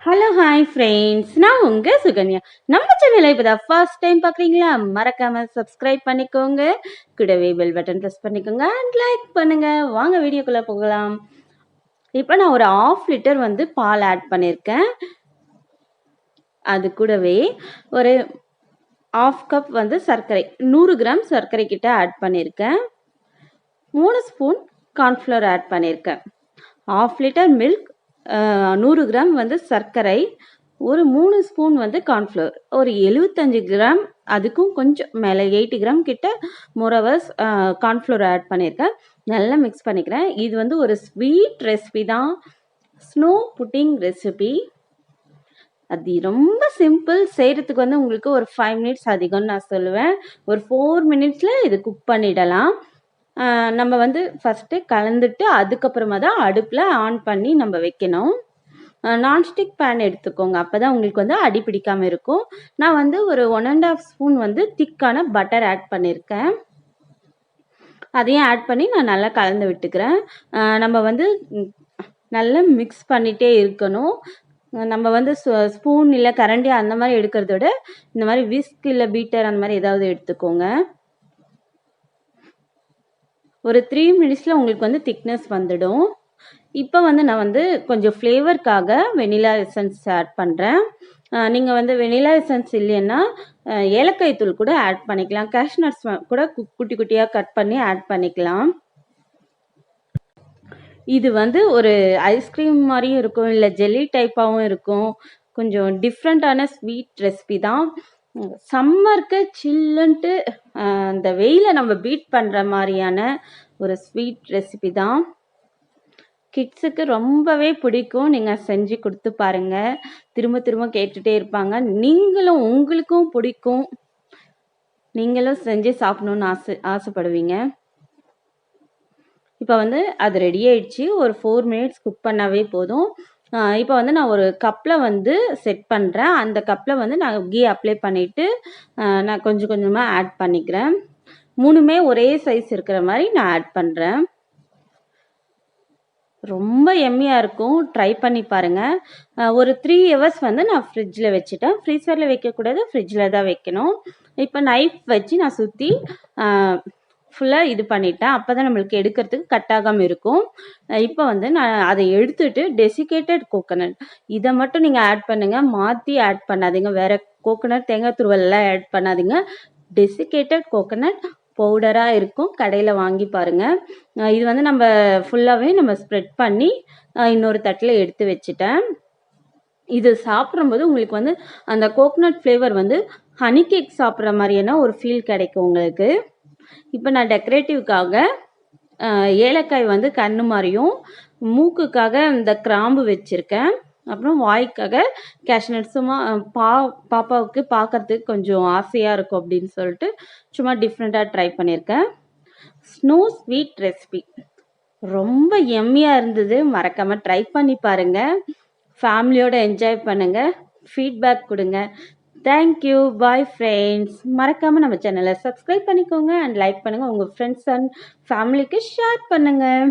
Hello hi friends, நான் உங்கள் சுகன்யா. நம்ம சேனலை இப்போ தான் ஃபர்ஸ்ட் டைம் பார்க்குறீங்களா? மறக்காமல் சப்ஸ்கிரைப் பண்ணிக்கோங்க. கூடவே பெல் பட்டன் ப்ரெஸ் பண்ணிக்கோங்க அண்ட் லைக் பண்ணுங்கள். வாங்க வீடியோக்குள்ளே போகலாம். இப்போ நான் ஒரு 1/2 லிட்டர் வந்து பால் ஆட் பண்ணியிருக்கேன். அது கூடவே ஒரு 1/2 கப் வந்து சர்க்கரை, 100 கிராம் சர்க்கரை கிட்ட ஆட் பண்ணியிருக்கேன். 3 ஸ்பூன் கார்ன்ஃப்ளவர் ஆட் பண்ணியிருக்கேன். 1/2 லிட்டர் மில்க், 100 கிராம் வந்து சர்க்கரை, ஒரு 3 ஸ்பூன் வந்து கார்ன்ஃப்ளவர், ஒரு 75 கிராம், அதுக்கும் கொஞ்சம் மேலே 80 கிராம் கிட்ட மொரவஸ் கார்ன்ஃப்ளவர் ஆட் பண்ணியிருக்கேன். நல்லா மிக்ஸ் பண்ணிக்கிறேன். இது வந்து ஒரு ஸ்வீட் ரெசிபி தான், ஸ்னோ புட்டிங் ரெசிபி. அது ரொம்ப சிம்பிள். செய்கிறதுக்கு வந்து உங்களுக்கு ஒரு 5 மினிட்ஸ் அதிகம்னு நான் சொல்லுவேன். ஒரு 4 மினிட்ஸில் இது குக் பண்ணிடலாம். நம்ம வந்து ஃபஸ்ட்டு கலந்துட்டு அதுக்கப்புறமா தான் அடுப்பில் ஆன் பண்ணி நம்ம வைக்கணும். நான்ஸ்டிக் பேன் எடுத்துக்கோங்க, அப்போ தான் உங்களுக்கு வந்து அடி பிடிக்காமல் இருக்கும். நான் வந்து ஒரு 1½ ஸ்பூன் வந்து திக்கான பட்டர் ஆட் பண்ணியிருக்கேன். அதையும் ஆட் பண்ணி நான் நல்லா கலந்து விட்டுக்கிறேன். நம்ம வந்து நல்லா மிக்ஸ் பண்ணிகிட்டே இருக்கணும். நம்ம வந்து ஸ்பூன் இல்லை கரண்டி அந்த மாதிரி எடுக்கிறத விட இந்த மாதிரி விஸ்க் இல்லை பீட்டர் அந்த மாதிரி ஏதாவது எடுத்துக்கோங்க. ஒரு 3 மினிட்ஸில் உங்களுக்கு வந்து திக்னஸ் வந்துடும். இப்போ வந்து நான் வந்து கொஞ்சம் ஃப்ளேவருக்காக வெனிலா எசன்ஸ் ஆட் பண்ணுறேன். நீங்கள் வந்து வெனிலா எசன்ஸ் இல்லைன்னா ஏலக்காய் தூள் கூட ஆட் பண்ணிக்கலாம். கேஷ்நட்ஸ் கூட குட்டி குட்டியாக கட் பண்ணி ஆட் பண்ணிக்கலாம். இது வந்து ஒரு ஐஸ்கிரீம் மாதிரியும் இருக்கும், இல்லை ஜெல்லி டைப்பாகவும் இருக்கும். கொஞ்சம் டிஃப்ரெண்ட்டான ஸ்வீட் ரெசிபி தான். சம்மருக்கு சில்லுன்ட்டு அந்த வெயிலை நம்ம பீட் பண்ணுற மாதிரியான ஒரு ஸ்வீட் ரெசிபி தான். கிட்ஸுக்கு ரொம்பவே பிடிக்கும். நீங்கள் செஞ்சு கொடுத்து பாருங்கள், திரும்ப திரும்ப கேட்டுகிட்டே இருப்பாங்க. நீங்களும் உங்களுக்கும் பிடிக்கும், நீங்களும் செஞ்சு சாப்பிடணுன்னு ஆசைப்படுவீங்க. இப்போ வந்து அது ரெடி ஆயிடுச்சு. ஒரு 4 மினிட்ஸ் குக் பண்ணாவே போதும். இப்போ வந்து நான் ஒரு கப்பில் வந்து செட் பண்ணுறேன். அந்த கப்பில் வந்து நான் கீ அப்ளை பண்ணிவிட்டு நான் கொஞ்சம் கொஞ்சமாக ஆட் பண்ணிக்கிறேன். 3மே ஒரே சைஸ் இருக்கிற மாதிரி நான் ஆட் பண்ணுறேன். ரொம்ப எம்மியாக இருக்கும், ட்ரை பண்ணி பாருங்கள். ஒரு 3 ஹவர்ஸ் வந்து நான் ஃப்ரிட்ஜில் வச்சுட்டேன். ஃப்ரீசரில் வைக்கக்கூடாது, ஃப்ரிட்ஜில் தான் வைக்கணும். இப்போ நைஃப் வச்சு நான் சுற்றி ஃபுல்லாக இது பண்ணிட்டேன். அப்போ தான் நம்மளுக்கு எடுக்கிறதுக்கு கட் ஆகாமல் இருக்கும். இப்போ வந்து நான் அதை எடுத்துட்டு டெசிகேட்டட் கோகோனட் இதை மட்டும் நீங்கள் ஆட் பண்ணுங்கள், மாற்றி ஆட் பண்ணாதீங்க. வேறு கோகோனட் தேங்காய் துருவல்லாம் ஆட் பண்ணாதீங்க. டெசிகேட்டட் கோகோனட் பவுடராக இருக்கும், கடையில் வாங்கி பாருங்கள். இது வந்து நம்ம ஃபுல்லாகவே நம்ம ஸ்ப்ரெட் பண்ணி இன்னொரு தட்டில் எடுத்து வச்சுட்டேன். இது சாப்பிடும்போது உங்களுக்கு வந்து அந்த கோகோனட் ஃப்ளேவர் வந்து ஹனி கேக் சாப்பிட்ற மாதிரியான ஒரு ஃபீல் கிடைக்கும் உங்களுக்கு. இப்போ நான் டெக்கரேட்டிவ்காக ஏலக்காய் வந்து கண்ணு மாதிரியும், மூக்குக்காக இந்த கிராம்பு வச்சுருக்கேன். அப்புறம் வாய்க்காக கேஷ்நட். சும்மா பாப்பாவுக்கு பார்க்கறதுக்கு கொஞ்சம் ஆசையாக இருக்கும் அப்படின்னு சொல்லிட்டு சும்மா டிஃப்ரெண்ட்டாக ட்ரை பண்ணியிருக்கேன். ஸ்னோ ஸ்வீட் ரெசிபி ரொம்ப எம்மியாக இருந்தது. மறக்காமல் ட்ரை பண்ணி பாருங்கள், ஃபேமிலியோடு என்ஜாய் பண்ணுங்கள், ஃபீட்பேக் கொடுங்க. Thank you, bye friends. மறக்காமல் நம்ம சேனலை சப்ஸ்கிரைப் பண்ணிக்கோங்க அண்ட் லைக் பண்ணுங்கள். உங்கள் ஃப்ரெண்ட்ஸ் அண்ட் ஃபேமிலிக்கு ஷேர் பண்ணுங்கள்.